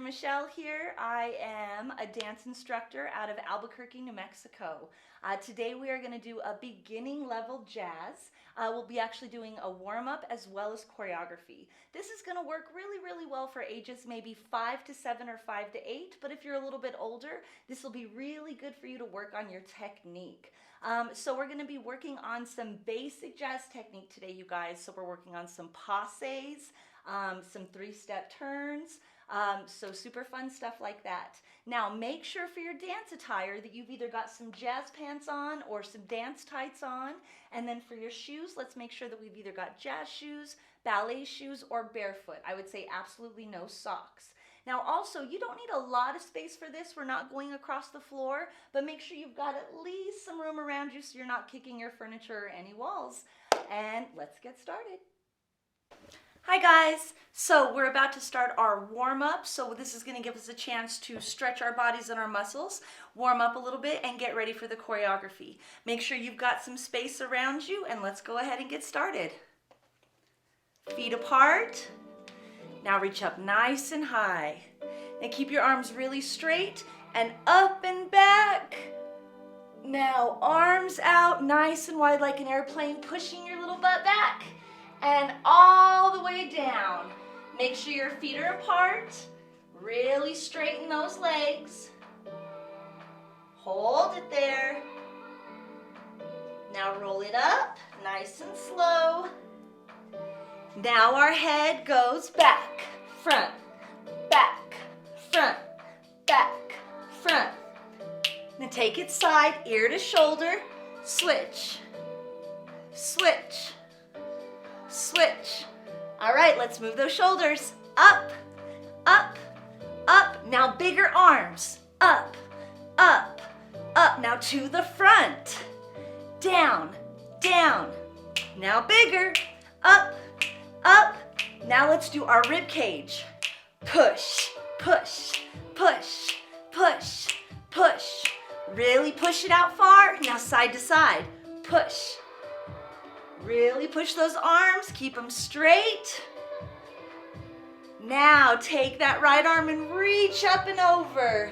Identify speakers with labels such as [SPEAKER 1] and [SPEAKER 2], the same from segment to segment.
[SPEAKER 1] Michelle here. I am a dance instructor out of Albuquerque, New Mexico. Today we are going to do a beginning level jazz. We'll be actually doing a warm-up as well as choreography. This is going to work really well for ages maybe 5 to 7 or 5 to 8, but if you're a little bit older, this will be really good for you to work on your technique. So we're going to be working on some basic jazz technique today, you guys. So we're working on some passes, some 3-step turns, so super fun stuff like that. Now make sure for your dance attire that you've either got some jazz pants on or some dance tights on, and then for your shoes, let's make sure that we've either got jazz shoes, ballet shoes, or barefoot. I would say absolutely no socks. Now also, you don't need a lot of space for this. We're not going across the floor, but make sure you've got at least some room around you so you're not kicking your furniture or any walls. And let's get started. Hi guys, so we're about to start our warm-up. So this is going to give us a chance to stretch our bodies and our muscles, warm up a little bit, and get ready for the choreography. Make sure you've got some space around you, and let's go ahead and get started. Feet apart. Now reach up nice and high. And keep your arms really straight and up and back. Now arms out nice and wide like an airplane, pushing your little butt back. And all the way down. Make sure your feet are apart. Really straighten those legs. Hold it there. Now roll it up, nice and slow. Now our head goes back, front, back, front, back, front. Now take it side, ear to shoulder, switch, switch. Switch. All right, let's move those shoulders. Up, up, up. Now bigger arms. Up, up, up. Now to the front. Down, down. Now bigger. Up, up. Now let's do our rib cage. Push, push, push, push, push. Really push it out far. Now side to side. Push. Really push those arms, keep them straight. Now take that right arm and reach up and over.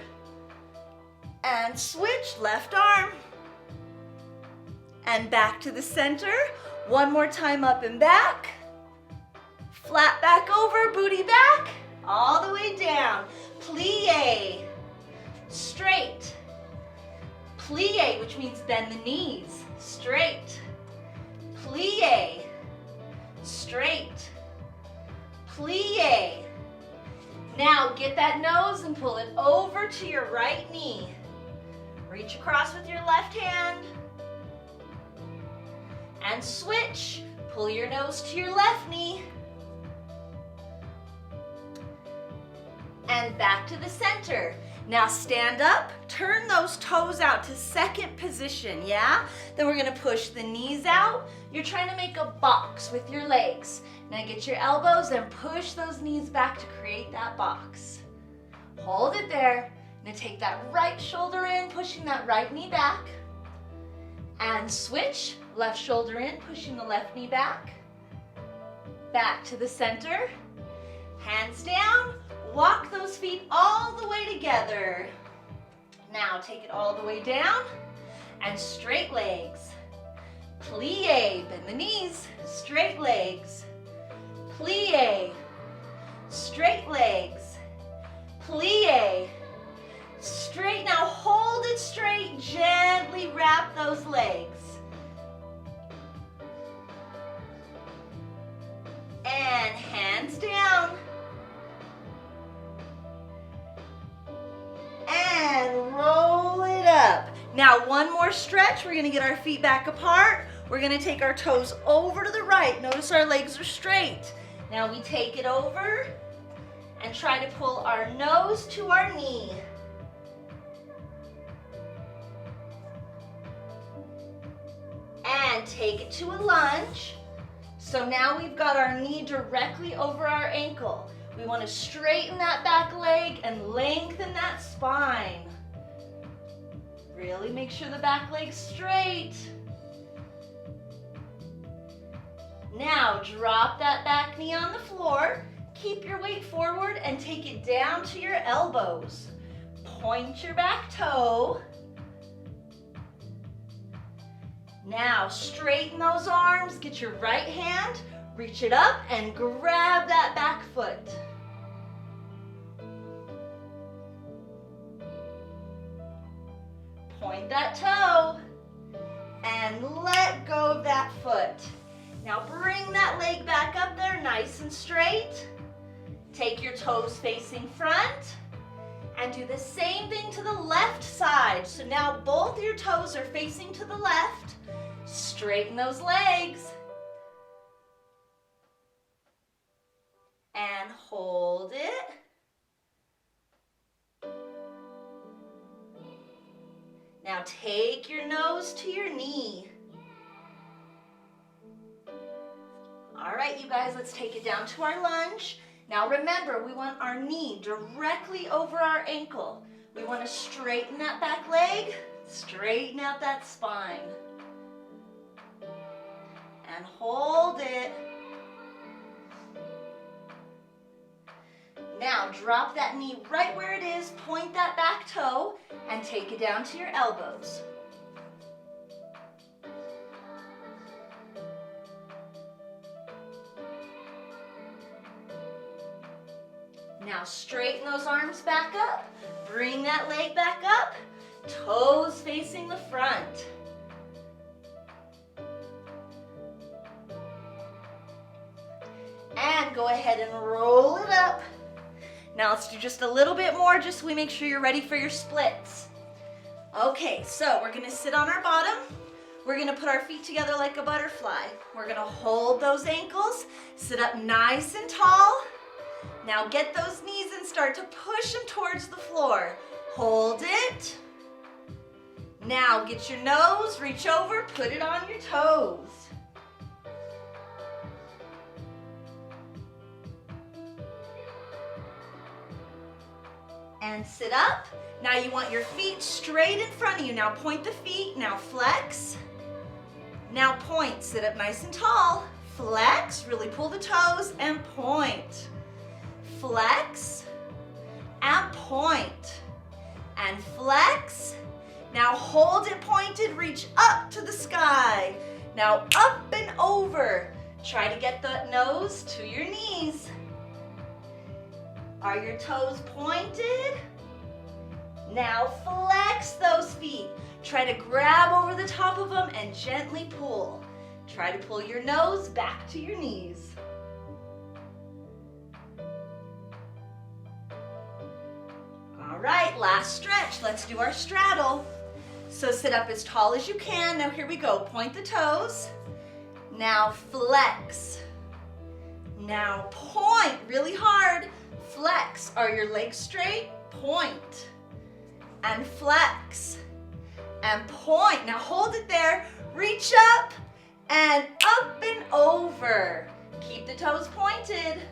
[SPEAKER 1] And switch, left arm. And back to the center. One more time, up and back. Flat back over, booty back. All the way down. Plie. Straight. Plie, which means bend the knees. Straight. Plie, straight, plie. Now get that nose and pull it over to your right knee. Reach across with your left hand. And switch, pull your nose to your left knee. And back to the center. Now stand up, turn those toes out to second position, yeah? Then we're gonna push the knees out. You're trying to make a box with your legs. Now get your elbows and push those knees back to create that box. Hold it there. Now take that right shoulder in, pushing that right knee back. And switch, left shoulder in, pushing the left knee back. Back to the center. Hands down. Walk those feet all the way together. Now take it all the way down and straight legs. Plie, bend the knees, straight legs. Plie, straight legs. Plie, straight. Now hold it straight, gently wrap those legs. And hands down. And roll it up. Now one more stretch. We're gonna get our feet back apart. We're gonna take our toes over to the right. Notice our legs are straight. Now we take it over and try to pull our nose to our knee. And take it to a lunge. So now we've got our knee directly over our ankle. We want to straighten that back leg and lengthen that spine. Really make sure the back leg's straight. Now drop that back knee on the floor. Keep your weight forward and take it down to your elbows. Point your back toe. Now straighten those arms, get your right hand, reach it up and grab that back foot. Point that toe and let go of that foot. Now bring that leg back up there nice and straight. Take your toes facing front and do the same thing to the left side. So now both your toes are facing to the left. Straighten those legs. And hold it. Now take your nose to your knee. All right, you guys, let's take it down to our lunge. Now remember, we want our knee directly over our ankle. We want to straighten that back leg, straighten out that spine. And hold it. Now drop that knee right where it is, point that back toe, and take it down to your elbows. Now straighten those arms back up, bring that leg back up, toes facing the front. And go ahead and roll it up. Now let's do just a little bit more, just so we make sure you're ready for your splits. Okay, so we're gonna sit on our bottom. We're gonna put our feet together like a butterfly. We're gonna hold those ankles, sit up nice and tall. Now get those knees and start to push them towards the floor. Hold it. Now get your nose, reach over, put it on your toes. And sit up. Now you want your feet straight in front of you. Now point the feet, now flex. Now point, sit up nice and tall. Flex, really pull the toes and point. Flex and point. And flex. Now hold it pointed, reach up to the sky. Now up and over. Try to get the nose to your knees. Are your toes pointed? Now flex those feet. Try to grab over the top of them and gently pull. Try to pull your nose back to your knees. All right, last stretch. Let's do our straddle. So sit up as tall as you can. Now here we go. Point the toes. Now flex. Now point really hard. Flex. Are your legs straight? Point. And flex. And point. Now hold it there. Reach up and up and over. Keep the toes pointed.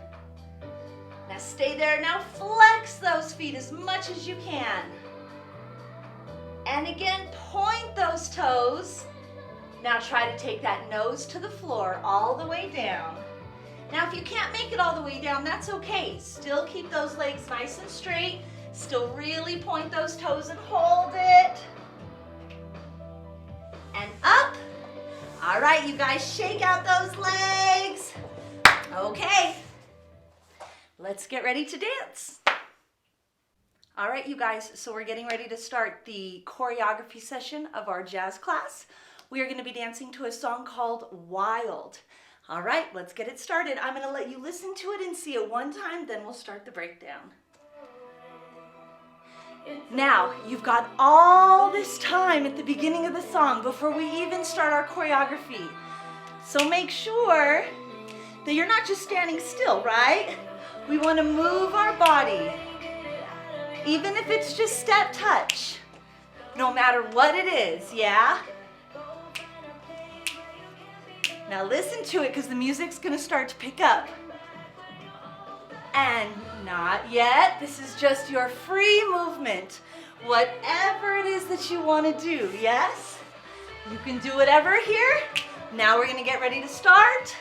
[SPEAKER 1] Now stay there. Now flex those feet as much as you can. And again, point those toes. Now try to take that nose to the floor all the way down. Now if you can't make it all the way down, that's okay. Still keep those legs nice and straight. Still really point those toes and hold it. And up. All right, you guys, shake out those legs. Okay, let's get ready to dance. All right, you guys, so we're getting ready to start the choreography session of our jazz class. We are going to be dancing to a song called Wild. All right, let's get it started. I'm going to let you listen to it and see it one time, then we'll start the breakdown. Now, you've got all this time at the beginning of the song before we even start our choreography. So make sure that you're not just standing still, right? We want to move our body, even if it's just step touch, no matter what it is, yeah? Now listen to it because the music's going to start to pick up. And not yet. This is just your free movement. Whatever it is that you want to do, yes? You can do whatever here. Now we're going to get ready to start.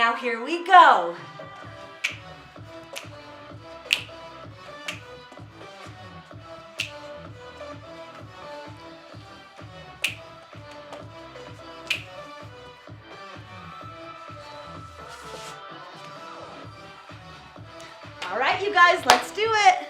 [SPEAKER 1] Now here we go. All right, you guys, let's do it.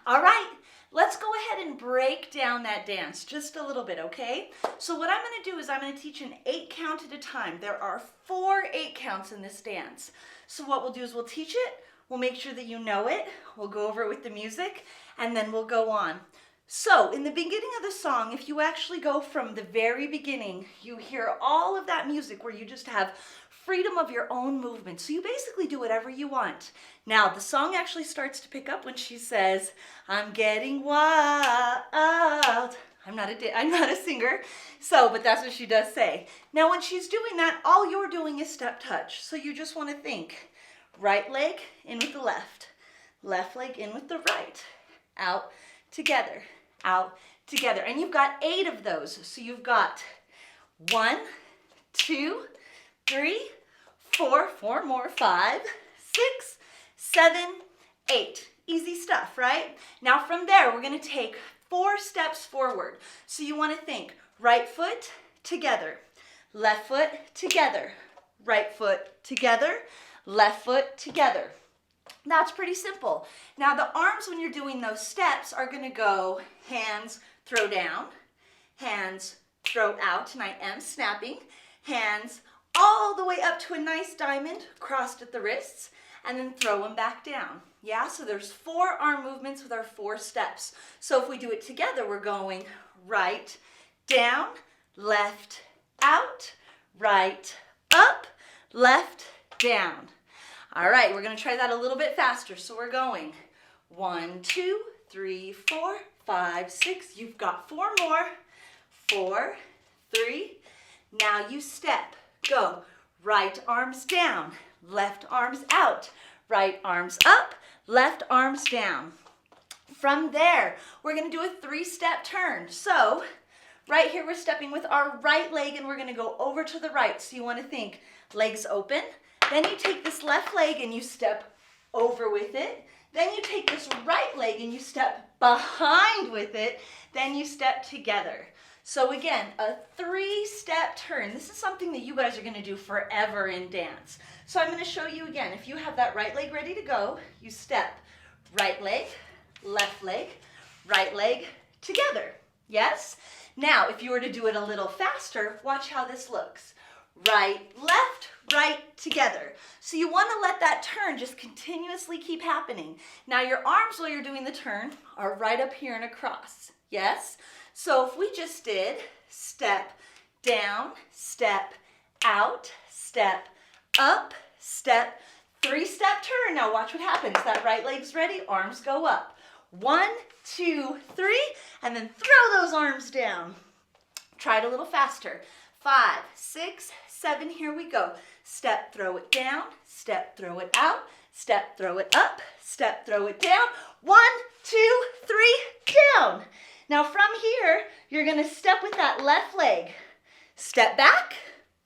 [SPEAKER 1] All right, let's go ahead and break down that dance just a little bit, okay? So what I'm gonna do is I'm gonna teach an 8 count at a time. There are 4 8 counts in this dance. So what we'll do is we'll teach it, we'll make sure that you know it, we'll go over it with the music, and then we'll go on. So in the beginning of the song, if you actually go from the very beginning, you hear all of that music where you just have freedom of your own movement. So you basically do whatever you want. Now the song actually starts to pick up when she says, I'm getting wild. I'm not a singer, but that's what she does say. Now when she's doing that, all you're doing is step touch. So you just want to think, right leg in with the left leg in with the right, out, together, and you've got 8 of those. So you've got 1, 2, 3, 4 more, 5, 6, 7, 8. Easy stuff, right? Now from there, we're going to take 4 steps forward. So you want to think right foot together, left foot together, right foot together, left foot together. That's pretty simple. Now the arms, when you're doing those steps, are going to go hands, throw down, hands, throw out, and I am snapping, hands all the way up to a nice diamond crossed at the wrists, and then throw them back down. Yeah, so there's 4 arm movements with our 4 steps. So if we do it together, we're going right, down, left, out, right, up, left, down. All right, we're going to try that a little bit faster. So we're going 1, 2, 3, 4, 5, 6. You've got 4 more. 4, 3. Now you step. Go. Right arms down, left arms out, right arms up, left arms down. From there, we're going to do a 3-step turn. So right here, we're stepping with our right leg, and we're going to go over to the right. So you want to think legs open. Then you take this left leg and you step over with it. Then you take this right leg and you step behind with it. Then you step together. So again, a 3-step turn. This is something that you guys are going to do forever in dance. So I'm going to show you again. If you have that right leg ready to go, you step right leg, right leg together. Yes? Now, if you were to do it a little faster, watch how this looks. Right, left, right, together. So you want to let that turn just continuously keep happening. Now your arms while you're doing the turn are right up here and across. Yes? So if we just did step down, step out, step up, step, 3-step turn. Now watch what happens. That right leg's ready, arms go up. 1, 2, 3, and then throw those arms down. Try it a little faster. 5, 6, 7, here we go. Step, throw it down, step, throw it out, step, throw it up, step, throw it down. 1, 2, 3, down. Now from here, you're going to step with that left leg. Step back,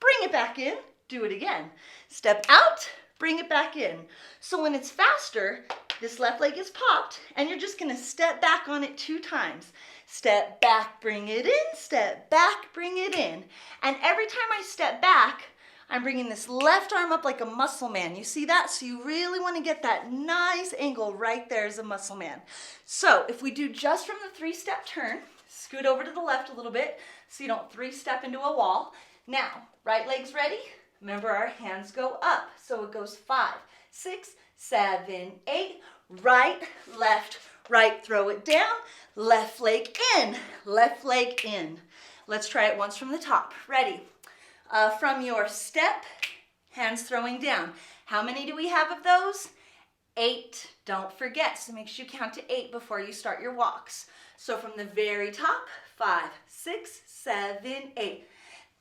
[SPEAKER 1] bring it back in, do it again. Step out, bring it back in. So when it's faster, this left leg is popped, and you're just going to step back on it 2 times. Step back, bring it in, step back, bring it in. And every time I step back, I'm bringing this left arm up like a muscle man. You see that? So you really want to get that nice angle right there as a muscle man. So if we do just from the 3-step turn, scoot over to the left a little bit so you don't 3-step into a wall. Now, right leg's ready. Remember, our hands go up. So it goes 5, 6, 7, 8, right, left, right, throw it down, left leg in, left leg in. Let's try it once from the top. Ready? From your step, hands throwing down. How many do we have of those? 8. Don't forget, so make sure you count to 8 before you start your walks. So from the very top, 5, 6, 7, 8.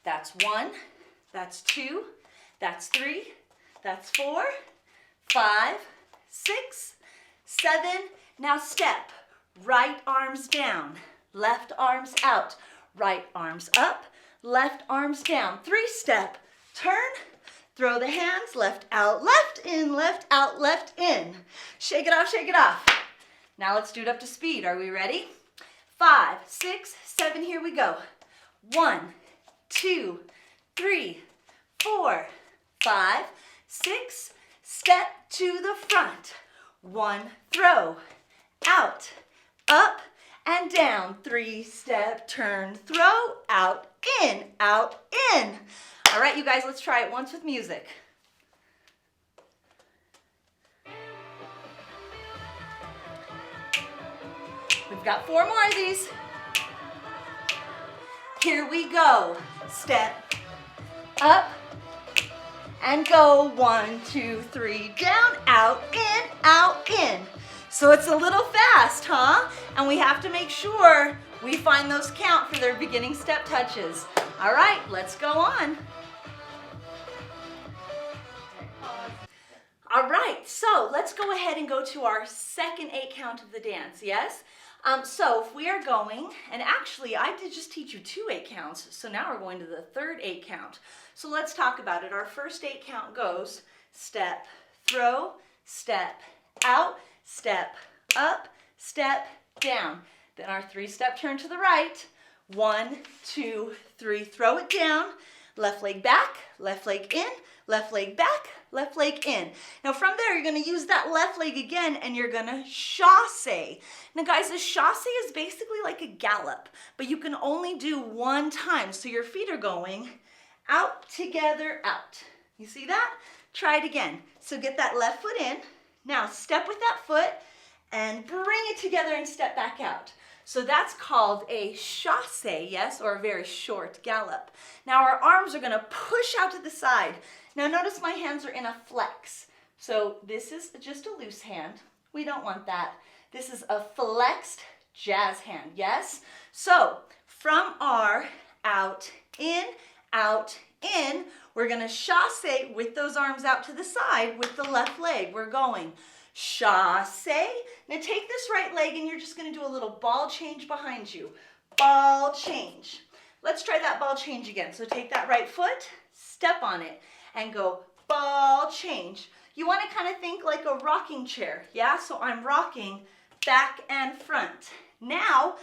[SPEAKER 1] That's 1, that's 2, that's 3, that's 4, 5, 6, 7. Now step, right arms down, left arms out, right arms up, left arms down. 3-step, turn, Throw the hands, left, out, left, in, left, out, left, in. Shake it off, shake it off. Now let's do it up to speed. Are we ready? 5, 6, 7, here we go. 1, 2, 3, 4, 5, 6, step to the front. 1, throw, out, up, and down. 3, step, turn, throw, out, in, out, in. All right, you guys, let's try it once with music. We've got 4 more of these. Here we go. Step, up, and go. 1, 2, 3, down, out, in, out, in. So it's a little fast, huh? And we have to make sure we find those count for their beginning step touches. All right, let's go on. All right, so let's go ahead and go to our second 8 count of the dance, yes? So if we are going, and actually I did just teach you 2 8 counts, so now we're going to the third 8 count. So let's talk about it. Our first 8 count goes step, throw, step, out, step, up, step, down. Then our 3-step turn to the right. 1, 2, 3, throw it down. Left leg back, left leg in, left leg back, left leg in. Now from there, you're going to use that left leg again, and you're going to chasse. Now guys, a chasse is basically like a gallop, but you can only do 1 time. So your feet are going out, together, out. You see that? Try it again. So get that left foot in. Now step with that foot and bring it together and step back out. So that's called a chasse, yes, or a very short gallop. Now our arms are going to push out to the side. Now notice my hands are in a flex. So this is just a loose hand. We don't want that. This is a flexed jazz hand, yes? So from our out, in, we're going to chasse with those arms out to the side with the left leg. We're going chasse. Now take this right leg and you're just going to do a little ball change behind you. Ball change. Let's try that ball change again. So take that right foot, step on it, and go ball change. You want to kind of think like a rocking chair, yeah? So I'm rocking back and front. Now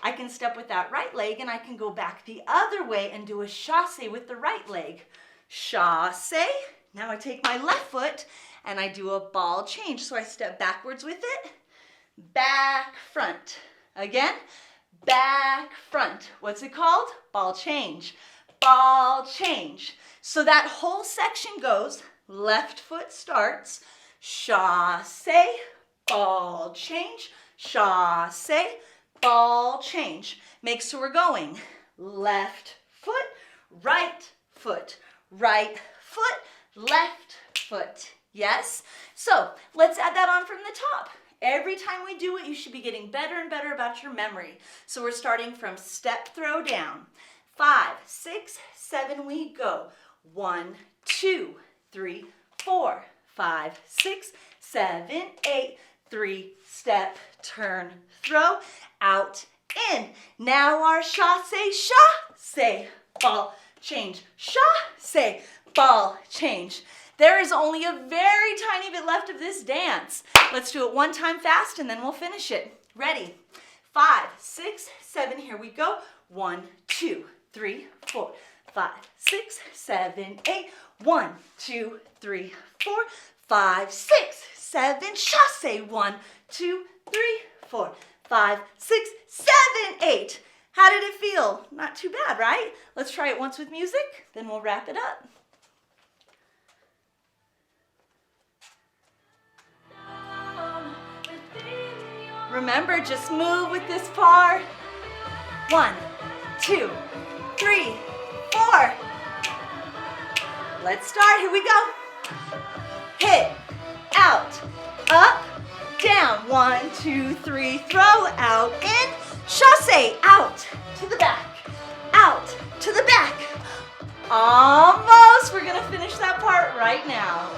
[SPEAKER 1] I can step with that right leg and I can go back the other way and do a chasse with the right leg. Chasse. Now I take my left foot and I do a ball change. So I step backwards with it, back, front. Again, back, front. What's it called? Ball change. Ball change. So that whole section goes, left foot starts, chasse, ball change, chasse, ball change. Make sure we're going left foot, right foot, left foot. Yes? So let's add that on from the top. Every time we do it, you should be getting better and better about your memory. So we're starting from step, throw down. 5, 6, 7, we go. 1, 2, 3, 4, 5, 6, 7, 8. 3, step, turn, throw, out, in. Now our chasse, chasse, ball, change, chasse, ball, change. There is only a very tiny bit left of this dance. Let's do it 1 time fast and then we'll finish it. Ready? 5, 6, 7, here we go. 1, 2, 3, 4, 5, 6, 7, 8. 1, 2, 3, 4, 5, 6, 7, chasse. 1, 2, 3, 4, 5, 6, 7, 8. How did it feel? Not too bad, right? Let's try it once with music, then we'll wrap it up. Remember, just move with this part. 1, 2, 3, 4. Let's start. Here we go. Hit, out, up, down. 1, 2, 3, throw, out, in. Chasse, out to the back, out to the back. Almost. We're going to finish that part right now.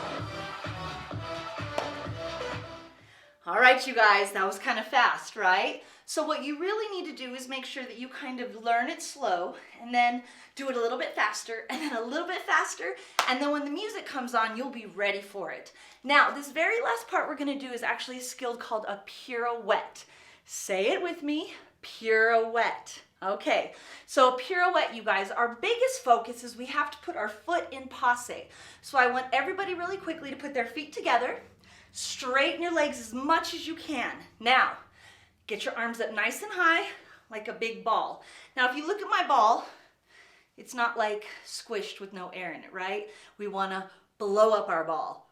[SPEAKER 1] All right, you guys, that was kind of fast, right? So what you really need to do is make sure that you kind of learn it slow and then do it a little bit faster and then a little bit faster, and then when the music comes on, you'll be ready for it. Now, this very last part we're going to do is actually a skill called a pirouette. Say it with me, pirouette. Okay, so a pirouette, you guys, our biggest focus is we have to put our foot in passe. So I want everybody really quickly to put their feet together, straighten your legs as much as you can. Now, get your arms up nice and high, like a big ball. Now, if you look at my ball, it's not like squished with no air in it, right? We want to blow up our ball.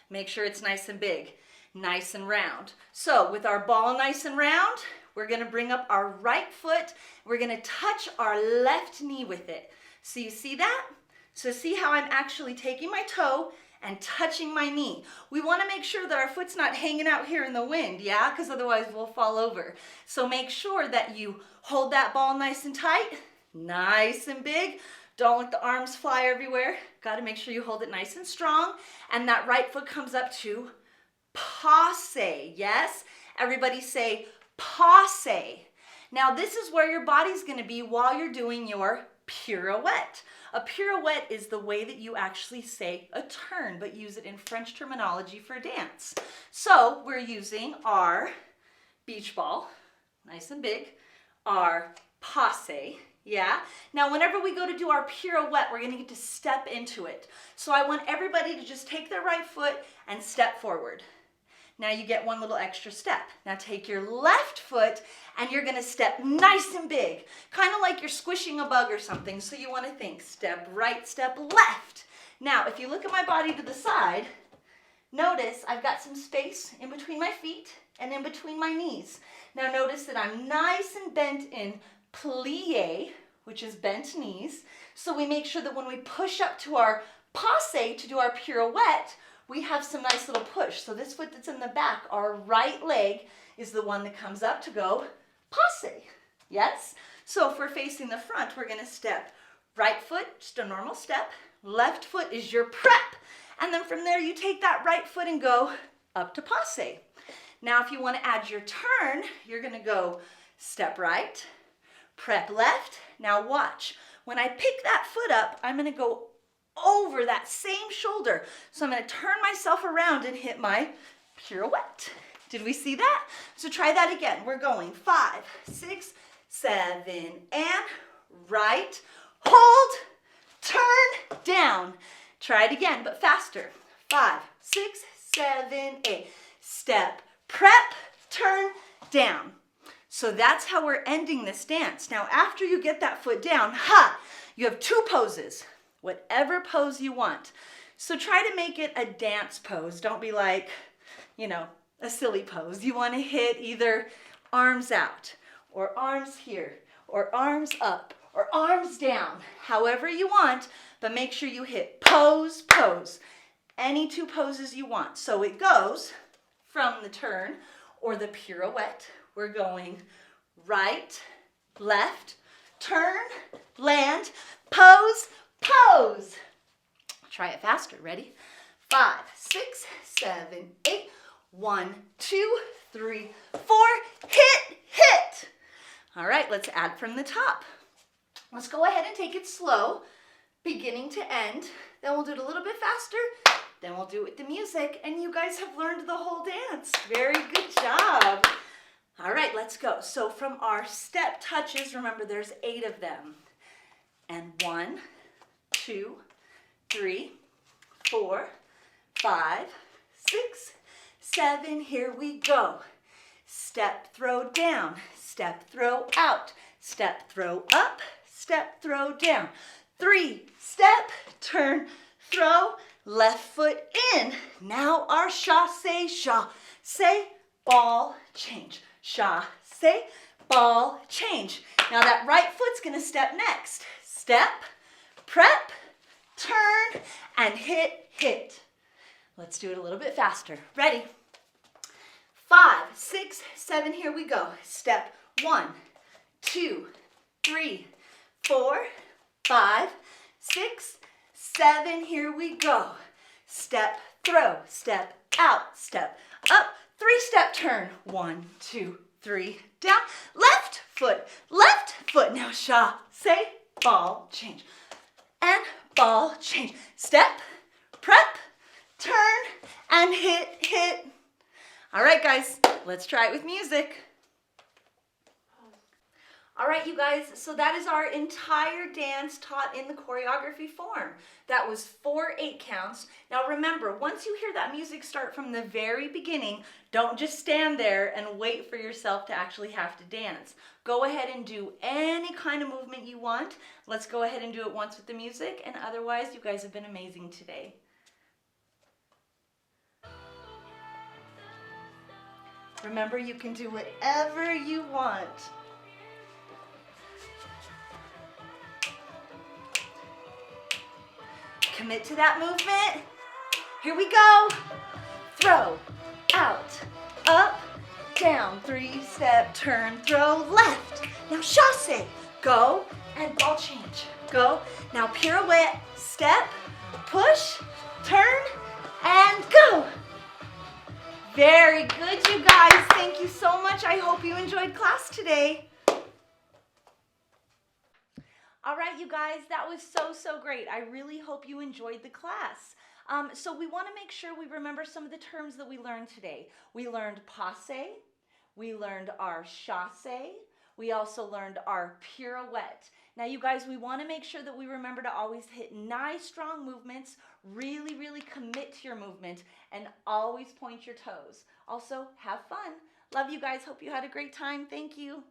[SPEAKER 1] Make sure it's nice and big, nice and round. So with our ball nice and round, we're going to bring up our right foot. We're going to touch our left knee with it. So you see that? So see how I'm actually taking my toe and touching my knee. We want to make sure that our foot's not hanging out here in the wind, yeah? Because otherwise we'll fall over. So make sure that you hold that ball nice and tight, nice and big. Don't let the arms fly everywhere. Got to make sure you hold it nice and strong. And that right foot comes up to passe, yes? Everybody say passe. Now this is where your body's going to be while you're doing your pirouette. A pirouette is the way that you actually say a turn, but use it in French terminology for dance. So we're using our beach ball, nice and big, our passe, yeah? Now whenever we go to do our pirouette, we're gonna get to step into it. So I want everybody to just take their right foot and step forward. Now you get one little extra step. Now take your left foot and you're gonna step nice and big, kind of like you're squishing a bug or something. So you wanna think step right, step left. Now, if you look at my body to the side, notice I've got some space in between my feet and in between my knees. Now notice that I'm nice and bent in plie, which is bent knees. So we make sure that when we push up to our passe to do our pirouette, we have some nice little push. So this foot that's in the back, our right leg, is the one that comes up to go passe. Yes? So if we're facing the front, we're gonna step right foot, just a normal step. Left foot is your prep. And then from there, you take that right foot and go up to passe. Now, if you wanna add your turn, you're gonna go step right, prep left. Now watch. When I pick that foot up, I'm gonna go over that same shoulder. So I'm going to turn myself around and hit my pirouette. Did we see that? So try that again. We're going 5, 6, 7, and right, hold, turn, down. Try it again, but faster. 5, 6, 7, 8. Step, prep, turn, down. So that's how we're ending this dance. Now, after you get that foot down, you have 2 poses. Whatever pose you want. So try to make it a dance pose. Don't be like, a silly pose. You want to hit either arms out, or arms here, or arms up, or arms down. However you want, but make sure you hit pose, pose. Any 2 poses you want. So it goes from the turn or the pirouette. We're going right, left, turn, land, pose, pose. Try it faster. Ready? 5, 6, 7, 8. 1, 2, 3, 4. Hit, hit. All right, let's add from the top. Let's go ahead and take it slow, beginning to end. Then we'll do it a little bit faster. Then we'll do it with the music. And you guys have learned the whole dance. Very good job. All right, let's go. So from our step touches, remember there's 8 of them. And 1, 2, 3, 4, 5, 6, 7. Here we go. Step, throw down. Step, throw out. Step, throw up. Step, throw down. 3, step, turn, throw, left foot in. Now our chasse, chasse, ball, change. Chasse, ball, change. Now that right foot's gonna step next. Step, prep, turn, and hit, hit. Let's do it a little bit faster. Ready? 5, 6, 7, here we go. Step 1, 2, 3, 4, 5, 6, 7, here we go. Step, throw, step out, step up, 3-step turn. 1, 2, 3, down. Left foot. Now chasse, ball change. And ball change. Step, prep, turn, and hit. All right, guys, let's try it with music. All right, you guys, so that is our entire dance taught in the choreography form. That was 4 8 counts. Now remember, once you hear that music start from the very beginning, don't just stand there and wait for yourself to actually have to dance. Go ahead and do any kind of movement you want. Let's go ahead and do it once with the music, and otherwise, you guys have been amazing today. Remember, you can do whatever you want. Commit to that movement. Here we go. Throw, out, up, down. 3-step turn, throw, left. Now chasse, go, and ball change. Go. Now pirouette, step, push, turn, and go. Very good, you guys. Thank you so much. I hope you enjoyed class today. All right, you guys, that was so great. I really hope you enjoyed the class. So we want to make sure we remember some of the terms that we learned today. We learned passe, we learned our chasse, we also learned our pirouette. Now, you guys, we want to make sure that we remember to always hit nice, strong movements, really commit to your movement, and always point your toes. Also, have fun. Love you guys. Hope you had a great time. Thank you.